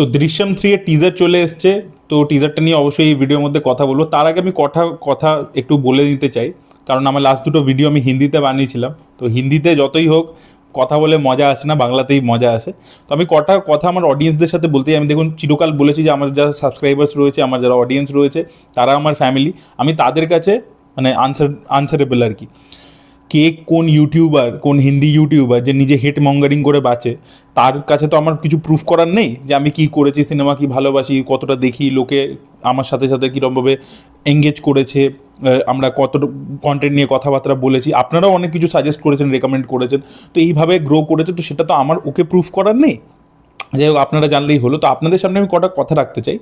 তো দৃশ্যম 3 এর টিজার চলে এসছে, তো টিজারটা নিয়ে অবশ্যই এই ভিডিওর মধ্যে কথা বলবো। তার আগে আমি কথা একটু বলে দিতে চাই, কারণ আমার লাস্ট দুটো ভিডিও আমি হিন্দিতে বানিয়েছিলাম। তো হিন্দিতে যতই হোক কথা বলে মজা আসে না, বাংলাতেই মজা আসে। তো আমি কথা আমার অডিয়েন্সদের সাথে বলতে চাই। আমি দেখুন চিরকাল বলেছি যে আমার যারা সাবস্ক্রাইবার্স রয়েছে, আমার যারা অডিয়েন্স রয়েছে, তারা আমার ফ্যামিলি। আমি তাদের কাছে মানে আনসারেবল আর কি। কে কোন ইউটিউবার, কোন হিন্দি ইউটিউবার যে নিজে হেট মঙ্গারিং করে বাঁচে, তার কাছে তো আমার কিছু প্রুফ করার নেই যে আমি কি করেছি, সিনেমা কি ভালোবাসি, কতটা দেখি, লোকে আমার সাথে সাথে কীরকমভাবে এঙ্গেজ করেছে, আমরা কত কন্টেন্ট নিয়ে কথাবার্তা বলেছি, আপনারাও অনেক কিছু সাজেস্ট করেছেন, রেকমেন্ড করেছেন, তো এইভাবে গ্রো করেছে। তো সেটা তো আমার ওকে প্রুফ করার নেই। যাই হোক, আপনারা জানলেই হলো। তো আপনাদের সামনে আমি কটা কথা রাখতে চাই।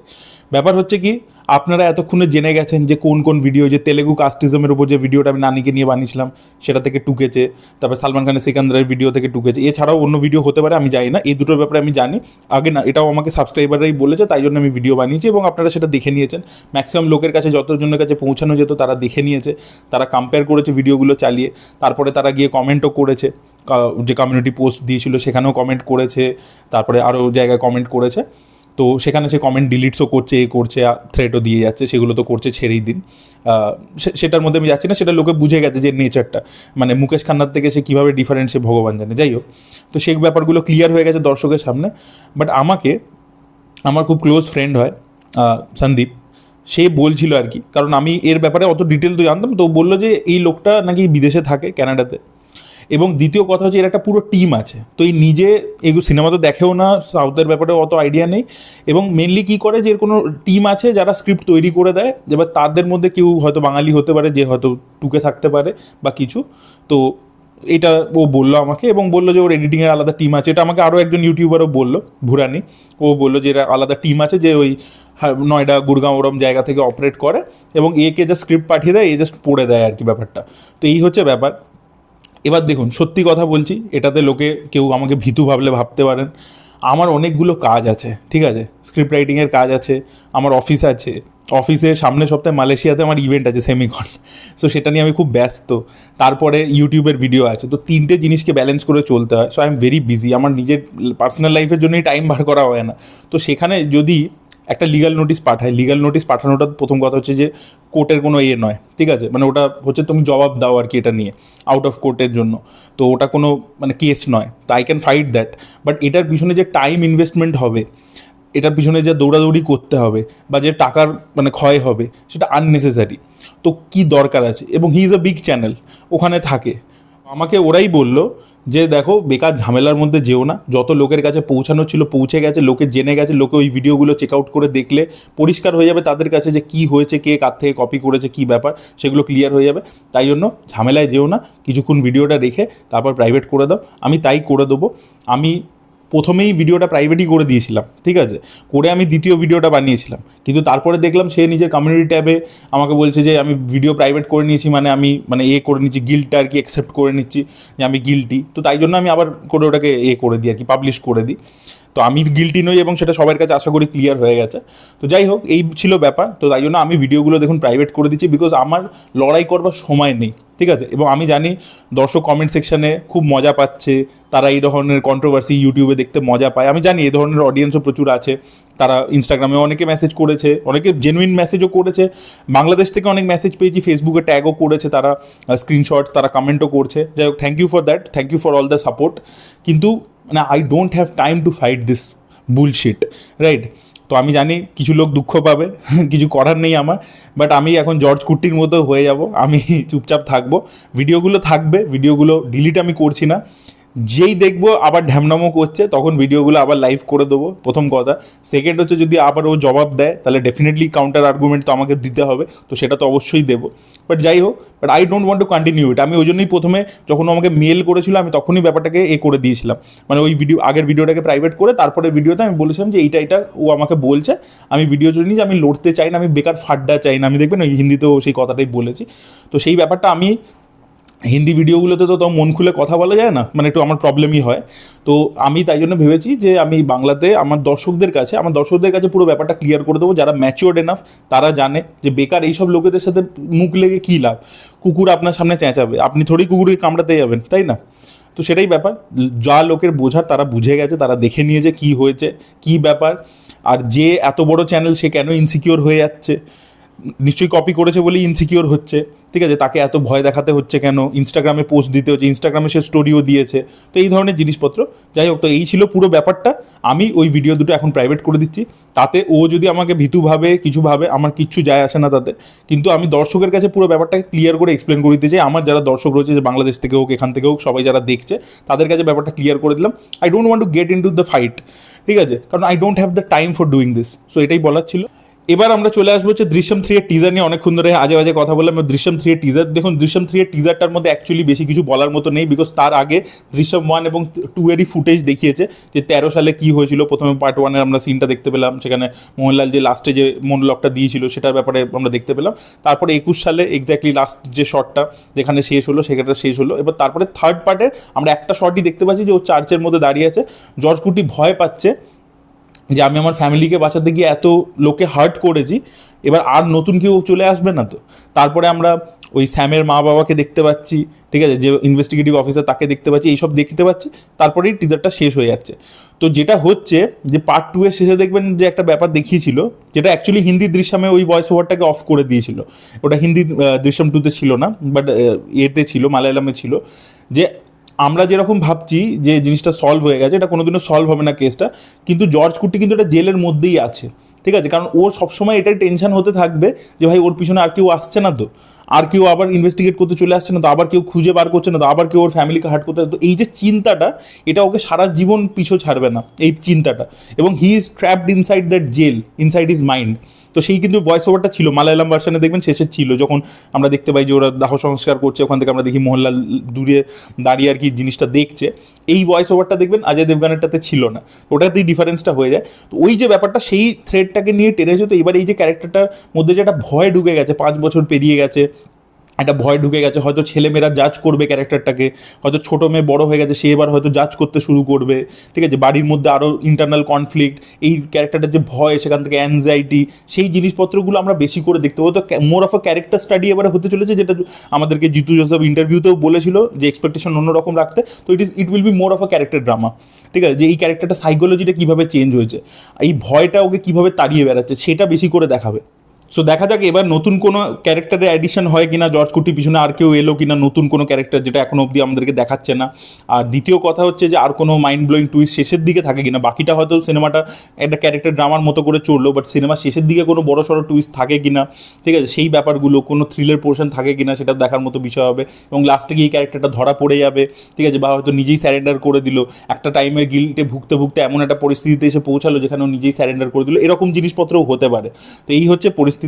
ব্যাপার হচ্ছে কি, আপনারা এতক্ষণে জেনে গেছেন যে কোন কোন ভিডিও, যে তেলেগু কাস্টিজমের উপর যে ভিডিওটা আমি নানিকে নিয়ে বানিয়েছিলাম সেটা থেকে টুকেছে, তারপর সালমান খানের সিকান্দারের ভিডিও থেকে টুকেছে, এছাড়াও অন্য ভিডিও হতে পারে, আমি জানি না। এই দুটোর ব্যাপারে আমি জানি আগে না, এটাও আমাকে সাবস্ক্রাইবাররাই বলেছে, তাই জন্য আমি ভিডিও বানিয়েছি এবং আপনারা সেটা দেখে নিয়েছেন। ম্যাক্সিমাম লোকের কাছে, যতজনের কাছে পৌঁছানো যেত তারা দেখে নিয়েছে, তারা কম্পেয়ার করেছে ভিডিওগুলো চালিয়ে, তারপরে তারা গিয়ে কমেন্টও করেছে, যে কমিউনিটি পোস্ট দিয়েছিল সেখানেও কমেন্ট করেছে, তারপরে আরও জায়গায় কমেন্ট করেছে। তো সেখানে সে কমেন্ট ডিলিটসও করছে, থ্রেটও দিয়ে যাচ্ছে, সেগুলো তো করছে, ছেড়েই দিন। সেটার মধ্যে আমি যাচ্ছি না, সেটা লোকে বুঝে গেছে যে নেচারটা, মানে মুকেশ খান্নার থেকে সে কীভাবে ডিফারেন্ট সে ভগবান জানে। যাই হোক, তো সেই ব্যাপারগুলো ক্লিয়ার হয়ে গেছে দর্শকের সামনে। বাট আমার খুব ক্লোজ ফ্রেন্ড হয় সন্দীপ, সে বলছিল আর কি, কারণ আমি এর ব্যাপারে অত ডিটেল তো জানতাম, তো বললো যে এই লোকটা নাকি বিদেশে থাকে, কানাডাতে। এবং দ্বিতীয় কথা হচ্ছে এর একটা পুরো টিম আছে। তো এই নিজে এগুলো সিনেমা তো দেখেও না, সাউথের ব্যাপারে অত আইডিয়া নেই, এবং মেনলি কী করে যে এর কোনো টিম আছে যারা স্ক্রিপ্ট তৈরি করে দেয়। এবার তাদের মধ্যে কেউ হয়তো বাঙালি হতে পারে, যে হয়তো টুকে থাকতে পারে বা কিছু। তো এটা ও বললো আমাকে, এবং বললো যে ওর এডিটিংয়ের আলাদা টিম আছে। এটা আমাকে আরও একজন ইউটিউবারও বললো, ভুরানি। ও বললো যে এরা আলাদা টিম আছে, যে ওই নয়ডা, গুড়গাঁও ওরম জায়গা থেকে অপারেট করে, এবং একে জাস্ট স্ক্রিপ্ট পাঠিয়ে দেয়, এ জাস্ট পড়ে দেয় আর কি ব্যাপারটা। তো এই হচ্ছে ব্যাপার। এবার দেখুন, সত্যি কথা বলছি, এটাতে লোকে কেউ আমাকে ভীতু ভাবলে ভাবতে পারেন। আমার অনেকগুলো কাজ আছে, ঠিক আছে, স্ক্রিপ্ট রাইটিংয়ের কাজ আছে, আমার অফিস আছে, অফিসে সামনের সপ্তাহে মালয়েশিয়াতে আমার ইভেন্ট আছে, সেমিকন। সো সেটা নিয়ে আমি খুব ব্যস্ত। তারপরে ইউটিউবের ভিডিও আছে, তো তিনটে জিনিসকে ব্যালেন্স করে চলতে হয়। So I am very busy, আমার নিজের পার্সোনাল লাইফের জন্যই টাইম বার করা হয় না। তো সেখানে যদি একটা লিগাল নোটিশ পাঠায়, লিগাল নোটিশ পাঠানোটা প্রথম কথা হচ্ছে যে কোর্টের কোনো নয়, ঠিক আছে, মানে ওটা হচ্ছে তুমি জবাব দাও আর কি এটা নিয়ে, আউট অফ কোর্টের জন্য। তো ওটা কোনো মানে কেস নয়, তো I can fight that. But এটার পিছনে যে টাইম ইনভেস্টমেন্ট হবে, এটার পিছনে যে দৌড়াদৌড়ি করতে হবে, বা যে টাকার মানে ক্ষয় হবে, সেটা আননেসেসারি। তো কি দরকার আছে? এবং he is a big channel, ওখানে থাকে। আমাকে ওরাই বললো যে দেখো, বেকার ঝামেলার মধ্যে যেও না, যত লোকের কাছে পৌঁছানো ছিল পৌঁছে গেছে, লোকে জেনে গেছে, লোকে ওই ভিডিওগুলো চেক আউট করে দেখলে পরিষ্কার হয়ে যাবে তাদের কাছে যে কী হয়েছে, কে কার থেকে কপি করেছে, কী ব্যাপার, সেগুলো ক্লিয়ার হয়ে যাবে। তাই জন্য ঝামেলায় যেও না, কিছুক্ষণ ভিডিওটা রেখে তারপর প্রাইভেট করে দাও। আমি তাই করে দেবো। আমি প্রথমেই ভিডিওটা প্রাইভেটই করে দিয়েছিলাম, ঠিক আছে, করে আমি দ্বিতীয় ভিডিওটা বানিয়েছিলাম, কিন্তু তারপরে দেখলাম সে নিজের কমিউনিটি ট্যাবে আমাকে বলছে যে আমি ভিডিও প্রাইভেট করে নিয়েছি, মানে আমি মানে করে নিচ্ছি, গিল্টটা আর কি অ্যাকসেপ্ট করে নিচ্ছি যে আমি গিল্টি। তো তাই জন্য আমি আবার করে ওটাকে করে দিই আর কি, পাবলিশ করে দিই। তো আমি গিল্টি নই, এবং সেটা সবার কাছে আশা করি ক্লিয়ার হয়ে গেছে। তো যাই হোক, এই ছিল ব্যাপার। তো তাই জন্য আমি ভিডিওগুলো দেখুন প্রাইভেট করে দিচ্ছি, বিকজ আমার লড়াই করবার সময় নেই, ঠিক আছে। এবং আমি জানি দর্শক কমেন্ট সেকশানে খুব মজা পাচ্ছে, তারা এই ধরনের কন্ট্রোভার্সি ইউটিউবে দেখতে মজা পায়। আমি জানি এই ধরনের অডিয়েন্সও প্রচুর আছে। তারা ইনস্টাগ্রামে অনেকে মেসেজ করেছে, অনেকে জেনুইন মেসেজও করেছে, বাংলাদেশ থেকে অনেক মেসেজ পেয়েছি, ফেসবুকে ট্যাগও করেছে তারা, স্ক্রিনশট, তারা কমেন্টও করছে। যাই হোক, thank you for that, thank you for all the support. কিন্তু মানে I don't have time to fight this bullshit, right? তো আমি জানি কিছু লোক দুঃখ পাবে, কিছু করার নেই আমার। বাট আমি এখন জর্জ কুট্টির মতো হয়ে যাব, আমি চুপচাপ থাকবো। ভিডিওগুলো থাকবে, ভিডিওগুলো ডিলিট আমি করছি না। যেই দেখবো আবার ঢ্যামনামো করছে, তখন ভিডিওগুলো আবার লাইভ করে দেবো, প্রথম কথা। সেকেন্ড হচ্ছে, যদি আবার ও জবাব দেয়, তাহলে ডেফিনেটলি কাউন্টার আর্গুমেন্ট তো আমাকে দিতে হবে, তো সেটা তো অবশ্যই দেবো। বাট যাই হোক, but I don't want to continue ইট। আমি ওই জন্যই প্রথমে যখন আমাকে মেল করেছিল, আমি তখনই ব্যাপারটাকে করে দিয়েছিলাম, মানে ওই আগের ভিডিওটাকে প্রাইভেট করে তারপরে ভিডিওতে আমি বলেছিলাম যে এইটা ও আমাকে বলছে, আমি ভিডিও জন্য যে আমি লড়তে চাই না, আমি বেকার ফাড্ডা চাই না। আমি দেখবেন ওই হিন্দিতেও সেই কথাটাই বলেছি। তো সেই ব্যাপারটা আমি হিন্দি ভিডিওগুলোতে তো মন খুলে কথা বলা যায় না, মানে একটু আমার প্রবলেমই হয়। তো আমি তাই জন্য ভেবেছি যে আমি বাংলাতে আমার দর্শকদের কাছে পুরো ব্যাপারটা ক্লিয়ার করে দেবো। যারা ম্যাচিওর্ড এনাফ তারা জানে যে বেকার এইসব লোকেদের সাথে মুখ লেগে কী লাভ। কুকুর আপনার সামনে চেঁচাবে, আপনি থোড়ি কুকুরকে কামড়াতে যাবেন, তাই না? তো সেটাই ব্যাপার, যা লোকের বোঝার তারা বুঝে গেছে, তারা দেখে নিয়েছে কি হয়েছে, কি ব্যাপার। আর যে এত বড় চ্যানেল সে কেন ইনসিকিওর হয়ে যাচ্ছে, নিশ্চয়ই কপি করেছে বলেই ইনসিকিওর হচ্ছে, ঠিক আছে, তাকে এত ভয় দেখাতে হচ্ছে কেন, ইনস্টাগ্রামে পোস্ট দিতে হচ্ছে, ইনস্টাগ্রামে সে স্টোরিও দিয়েছে, তো এই ধরনের জিনিসপত্র। যাই হোক, তো এই ছিল পুরো ব্যাপারটা। আমি ওই ভিডিও দুটো এখন প্রাইভেট করে দিচ্ছি, তাতে ও যদি আমাকে ভীতু ভাবে কিছু ভাবে আমার কিচ্ছু যায় আসে না তাতে, কিন্তু আমি দর্শকের কাছে পুরো ব্যাপারটাকে ক্লিয়ার করে এক্সপ্লেন করে দিতে চাই। আমার যারা দর্শক রয়েছে, যে বাংলাদেশ থেকে হোক এখান থেকে হোক, সবাই যারা দেখছে তাদের কাছে ব্যাপারটা ক্লিয়ার করে দিলাম। I don't want to get in to the fight, ঠিক আছে, কারণ I don't have the time for doing this. So এটাই বলার ছিল। এবার আমরা চলে আসবো হচ্ছে দৃশ্যম 3 এর টিজার নিয়ে। অনেকক্ষণ ধরে আজে বাজে কথা বললাম। দৃশ্যম 3 এর টিজার দেখুন, দৃশ্যম 3 এর টিজারটার মধ্যে অ্যাকচুয়ালি বেশি কিছু বলার মতো নেই, বিকজ তার আগে দৃশ্যম 1 এবং 2 এরই ফুটেজ দেখিয়েছে, যে 13 সালে কি হয়েছিল। প্রথমে পার্ট 1 এর আমরা সিনটা দেখতে পেলাম, সেখানে মোহনলাল যে লাস্টে যে মনোলগটা দিয়েছিল সেটার ব্যাপারে আমরা দেখতে পেলাম। তারপরে 21 সালে এক্স্যাক্টলি লাস্ট যে শটটা যেখানে শেষ হলো সেখানটা শেষ হলো। এবার তারপরে থার্ড পার্টের আমরা একটা শটই দেখতে পাচ্ছি, যে ও চার্চের মধ্যে দাঁড়িয়ে আছে, জর্জ কুটি ভয় পাচ্ছে যে আমি আমার ফ্যামিলিকে বাঁচাতে গিয়ে এত লোকে হার্ট করেছি, এবার আর নতুন কেউ চলে আসবে না তো। তারপরে আমরা ওই স্যামের মা বাবাকে দেখতে পাচ্ছি, ঠিক আছে, যে ইনভেস্টিগেটিভ অফিসার তাকে দেখতে পাচ্ছি, এইসব দেখতে পাচ্ছি। তারপরেই টিজারটা শেষ হয়ে যাচ্ছে। তো যেটা হচ্ছে যে পার্ট 2 এর শেষে দেখবেন যে একটা ব্যাপার দেখিয়েছিল, যেটা অ্যাকচুয়ালি হিন্দি দৃশ্যমে ওই ভয়েস ওভারটাকে অফ করে দিয়েছিল, ওটা হিন্দি দৃশ্যম 2-তে ছিল না, বাট এতে ছিল, মালায়ালামে ছিল, যে আমরা যেরকম ভাবছি যে জিনিসটা সলভ হয়ে গেছে, এটা কোনোদিনও সলভ হবে না কেসটা, কিন্তু জর্জ কুটি কিন্তু এটা জেলের মধ্যেই আছে, ঠিক আছে, কারণ ওর সবসময় এটাই টেনশন হতে থাকবে যে ভাই ওর পিছনে আর কেউ আসছে না তো, আর কেউ আবার ইনভেস্টিগেট করতে চলে আসছে না তো, আবার কেউ খুঁজে বার করছে না তো, আবার কেউ ওর ফ্যামিলিকে হার্ট করতে, তো এই যে চিন্তাটা, এটা ওকে সারা জীবন পিছু ছাড়বে না এই চিন্তাটা। এবং he is trapped inside that jail, inside his mind. তো সেই কিন্তু ভয়েস ওভারটা ছিল মালায়ালাম ভার্সনে, দেখবেন শেষে ছিল, যখন আমরা দেখতে পাই যে ওরা দাহ সংস্কার করছে, ওখান থেকে আমরা দেখি মোহনলাল দূরে দাঁড়িয়ে আর কি জিনিসটা দেখছে। এই ভয়েস ওভারটা দেখবেন অজয় দেবগানেরটাতে ছিল না, ওটাতেই ডিফারেন্সটা হয়ে যায়। তো ওই যে ব্যাপারটা, সেই থ্রেডটাকে নিয়ে টেনেছে। তো এবার এই যে ক্যারেক্টারটার মধ্যে যে একটা ভয় ঢুকে গেছে, 5 বছর পেরিয়ে গেছে, একটা ভয় ঢুকে গেছে, হয়তো ছেলেমেয়েরা জাজ করবে ক্যারেক্টারটাকে, হয়তো ছোটো মেয়ে বড় হয়ে গেছে, সে এবার হয়তো জাজ করতে শুরু করবে, ঠিক আছে, বাড়ির মধ্যে আরও ইন্টারনাল কনফ্লিক্ট, এই ক্যারেক্টারটার যে ভয়, সেখান থেকে অ্যাংজাইটি, সেই জিনিসপত্রগুলো আমরা বেশি করে দেখতে পাবো। তো more of a character study এবারে হতে চলেছে, যেটা আমাদেরকে জিতু জোসেফ ইন্টারভিউতেও বলেছিল যে এক্সপেকটেশন অন্যরকম রাখতে। তো it will be more of a character drama, ঠিক আছে, যে এই ক্যারেক্টারটা সাইকোলজিটা কীভাবে চেঞ্জ হয়েছে, এই ভয়টা ওকে কীভাবে তাড়িয়ে বেড়াচ্ছে, সেটা বেশি করে দেখাবে। সো দেখা যাক এবার নতুন কোনো ক্যারেক্টারের অ্যাডিশন হয় কিনা, জর্জ কুটির পিছনে আর কেউ এলো কিনা নতুন কোনো ক্যারেক্টার, যেটা এখনো অবধি আমাদেরকে দেখাচ্ছে না। আর দ্বিতীয় কথা হচ্ছে যে আর কোনো মাইন্ড ব্লোয়িং টুইস্ট শেষের দিকে থাকে কিনা, বাকিটা হয়তো সিনেমাটা একটা ক্যারেক্টার ড্রামার মতো করে চললো, বাট সিনেমার শেষের দিকে কোনো বড় সড়ো টুইস্ট থাকে কিনা, ঠিক আছে, সেই ব্যাপারগুলো, কোনো থ্রিলের পোর্শন থাকে কিনা, সেটা দেখার মতো বিষয় হবে। এবং লাস্টে গিয়ে এই ক্যারেক্টারটা ধরা পড়ে যাবে, ঠিক আছে, বা হয়তো নিজেই স্যারেন্ডার করে দিল, একটা টাইমে গিল্টে ভুগতে ভুগতে এমন একটা পরিস্থিতিতে এসে পৌঁছালো যেখানে ও নিজেই স্যারেন্ডার করে দিল, এরকম জিনিসপত্রও হতে পারে। তো এই হচ্ছে পরিস্থিতি।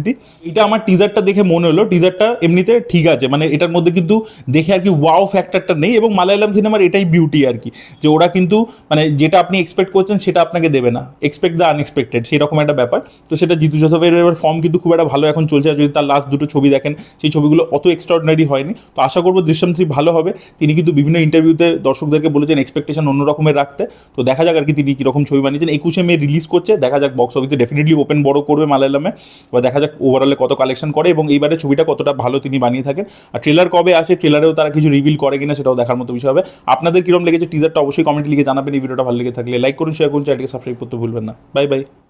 এটা আমার টিজারটা দেখে মনে হলো, টিজারটা এমনিতে ঠিক আছে, মানে এটার মধ্যে কিন্তু দেখে আর কি ওয়াও ফ্যাক্টরটা নেই। এবং মালায়ালাম সিনেমার এটাই বিউটি আর কি, যে ওরা কিন্তু মানে যেটা আপনি এক্সপেক্ট করছেন সেটা আপনাকে দেবে না, এক্সপেক্ট দ্য আনএক্সপেক্টেড, সেরকম একটা ব্যাপার। তো সেটা জিতু জোসেফের এবার ফর্ম কিন্তু খুব একটা ভালো এখন চলছে, আর যদি তার লাস্ট দুটো ছবি দেখেন সেই ছবিগুলো অত এক্সট্রাঅর্ডিনারি হয়নি। তো আশা করবো দৃশ্যম 3 ভালো হবে। তিনি কিন্তু বিভিন্ন ইন্টারভিউতে দর্শকদেরকে বলেছেন এক্সপেকটেশন অন্য রকমের রাখতে। তো দেখা যাক আর কি তিনি কীরকম ছবি বানিয়েছেন। 21শে মে রিলিজ করছে, দেখা যাক বক্স অফিসে ডেফিনেটলি ওপেন বড় করবে মালায়ালামে, বা দেখা যাক ওভারঅলে কত কালেকশন করে এবং এইবারে ছবিটা কতটা ভালো তিনি বানিয়ে থাকেন। আর ট্রেলার কবে আসে, ট্রেলারেও তারা কিছু রিভিল করে কিনা সেটাও দেখার মতো বিষয় হবে। আপনাদের কিরকম লেগেছে টিজারটা অবশ্যই কমেন্টে লিখে জানাবেন। এই ভিডিওটা ভালো লেগে থাকলে লাইক করুন, শেয়ার করুন, চ্যানেলকে সাবস্ক্রাইব করতে ভুলবেন না। Bye bye.